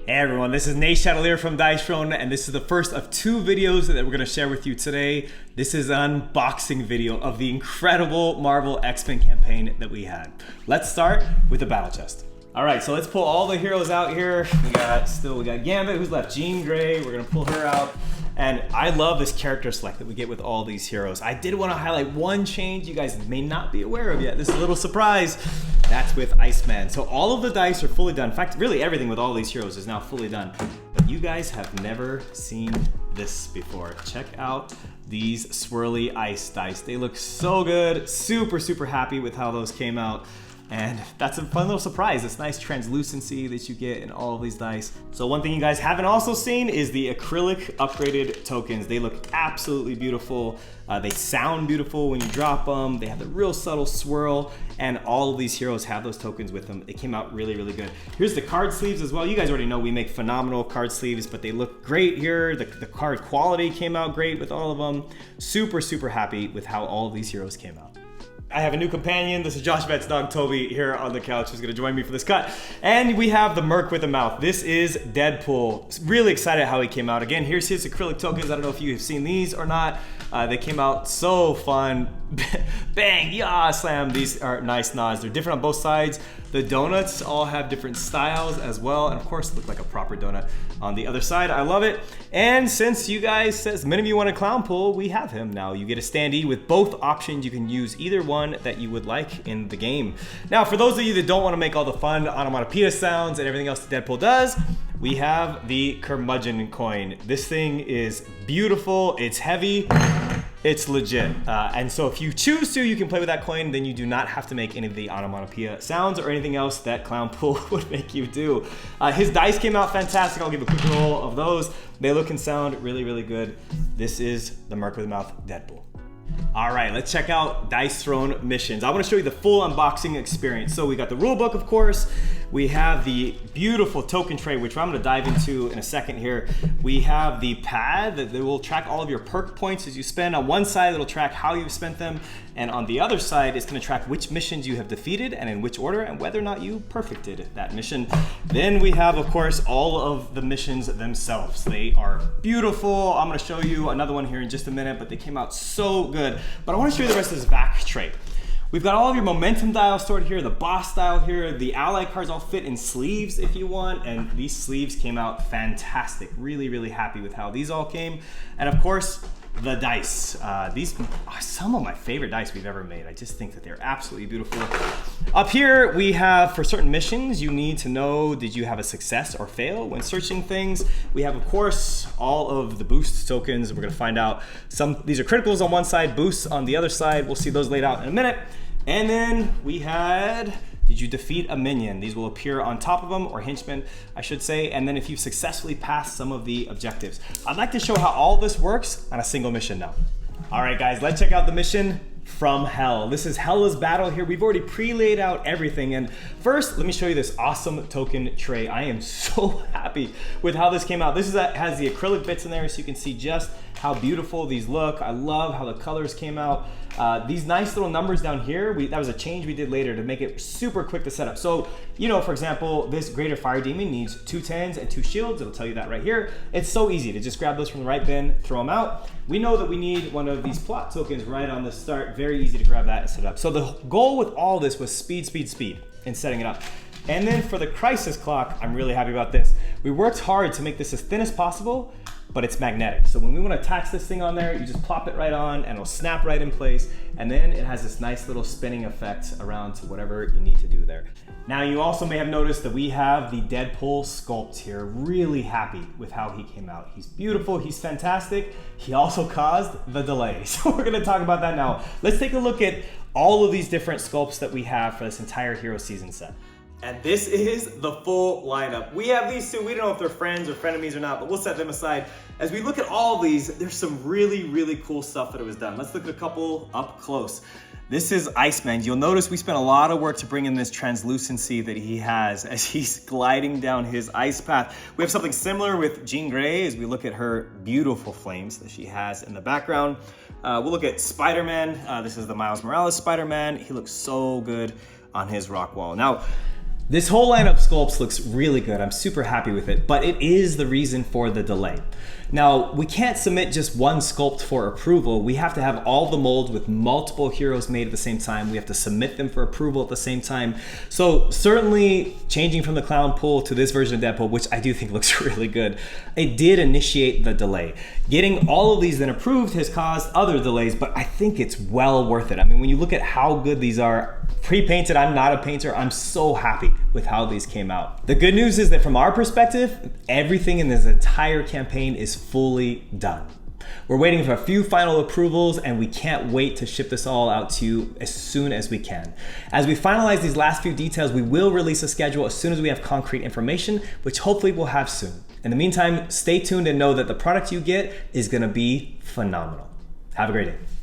Hey everyone, this is Nate Chatelier from Dice Throne, and this is the first of two videos that we're going to share with you today. This is an unboxing video of the incredible Marvel X-Men campaign that we had. Let's start with the battle chest. All right, so let's pull all the heroes out here. We got Gambit, who's left, Jean Grey. We're going to pull her out. And I love this character select that we get with all these heroes. I did want to highlight one change you guys may not be aware of yet. This is a little surprise. That's with Iceman. So all of the dice are fully done. In fact, really everything with all these heroes is now fully done. But you guys have never seen this before. Check out these swirly ice dice. They look so good. Super, super happy with how those came out. And that's a fun little surprise, this nice translucency that you get in all of these dice. So one thing you guys haven't also seen is the acrylic upgraded tokens. They look absolutely beautiful. They sound beautiful when you drop them. They have the real subtle swirl, and all of these heroes have those tokens with them. It came out really, really good. Here's the card sleeves as well. You guys already know we make phenomenal card sleeves, but they look great here. The card quality came out great with all of them. Super, super happy with how all of these heroes came out. I have a new companion. This is Josh Vett's dog, Toby, here on the couch, who's gonna join me for this cut. And we have the Merc with a mouth. This is Deadpool. Really excited how he came out. Again, here's his acrylic tokens. I don't know if you have seen these or not. They came out so fun. Bang, yeah, slam. These are nice nods. They're different on both sides. The donuts all have different styles as well. And of course, look like a proper donut on the other side. I love it. And since you guys, says many of you want a clown pool, we have him now. You get a standee with both options. You can use either one that you would like in the game. Now, for those of you that don't want to make all the fun onomatopoeia sounds and everything else that Deadpool does, we have the curmudgeon coin. This thing is beautiful. It's heavy. It's legit. And so if you choose to, you can play with that coin. Then you do not have to make any of the onomatopoeia sounds or anything else that Clown Pool would make you do. His dice came out fantastic. I'll give a quick roll of those. They look and sound really, really good. This is the Merc with a Mouth Deadpool. All right, let's check out Dice Throne missions. I want to show you the full unboxing experience. So we got the rule book, of course. We have the beautiful token tray, which I'm going to dive into in a second here. We have the pad that will track all of your perk points as you spend. On one side, it'll track how you've spent them. And on the other side, it's going to track which missions you have defeated and in which order and whether or not you perfected that mission. Then we have, of course, all of the missions themselves. They are beautiful. I'm going to show you another one here in just a minute, but they came out so good. But I want to show you the rest of this back tray. We've got all of your momentum dials stored here, the boss dial here, the ally cards all fit in sleeves if you want, and these sleeves came out fantastic. Really, really happy with how these all came. And of course, the dice. These are some of my favorite dice we've ever made. I just think that they're absolutely beautiful. Up here, we have, for certain missions, you need to know, did you have a success or fail when searching things? We have, of course, all of the boost tokens. We're gonna find out these are criticals on one side, boosts on the other side. We'll see those laid out in a minute. And then we had, did you defeat a minion? These will appear on top of them, or henchmen, I should say. And then if you've successfully passed some of the objectives. I'd like to show how all this works on a single mission now. All right, guys, let's check out the mission from Hell. This is Hela's battle here. We've already pre-laid out everything. And first, let me show you this awesome token tray. I am so happy with how this came out. This has the acrylic bits in there, so you can see just how beautiful these look. I love how the colors came out. These nice little numbers down here, that was a change we did later to make it super quick to set up. So, you know, for example, this Greater Fire Demon needs 2 10s and 2 shields. It'll tell you that right here. It's so easy to just grab those from the right bin, throw them out. We know that we need one of these plot tokens right on the start. Very easy to grab that and set up. So the goal with all this was speed, speed, speed in setting it up. And then for the crisis clock, I'm really happy about this. We worked hard to make this as thin as possible, but it's magnetic. So when we want to attach this thing on there, you just plop it right on and it'll snap right in place. And then it has this nice little spinning effect around to whatever you need to do there. Now you also may have noticed that we have the Deadpool sculpt here. Really happy with how he came out. He's beautiful, he's fantastic. He also caused the delay. So we're gonna talk about that now. Let's take a look at all of these different sculpts that we have for this entire Hero Season set. And this is the full lineup. We have these two. We don't know if they're friends or frenemies or not, but we'll set them aside. As we look at all of these, there's some really, really cool stuff that was done. Let's look at a couple up close. This is Iceman. You'll notice we spent a lot of work to bring in this translucency that he has as he's gliding down his ice path. We have something similar with Jean Grey as we look at her beautiful flames that she has in the background. We'll look at Spider-Man. This is the Miles Morales Spider-Man. He looks so good on his rock wall. Now, This whole line of sculpts looks really good. I'm super happy with it, but it is the reason for the delay. Now, we can't submit just one sculpt for approval. We have to have all the molds with multiple heroes made at the same time. We have to submit them for approval at the same time. So certainly changing from the clown pool to this version of Deadpool, which I do think looks really good, it did initiate the delay. Getting all of these then approved has caused other delays, but I think it's well worth it. I mean, when you look at how good these are, pre-painted, I'm not a painter, I'm so happy with how these came out. The good news is that from our perspective, everything in this entire campaign is fully done. We're waiting for a few final approvals and we can't wait to ship this all out to you as soon as we can. As we finalize these last few details, we will release a schedule as soon as we have concrete information, which hopefully we'll have soon. In the meantime, stay tuned and know that the product you get is gonna be phenomenal. Have a great day.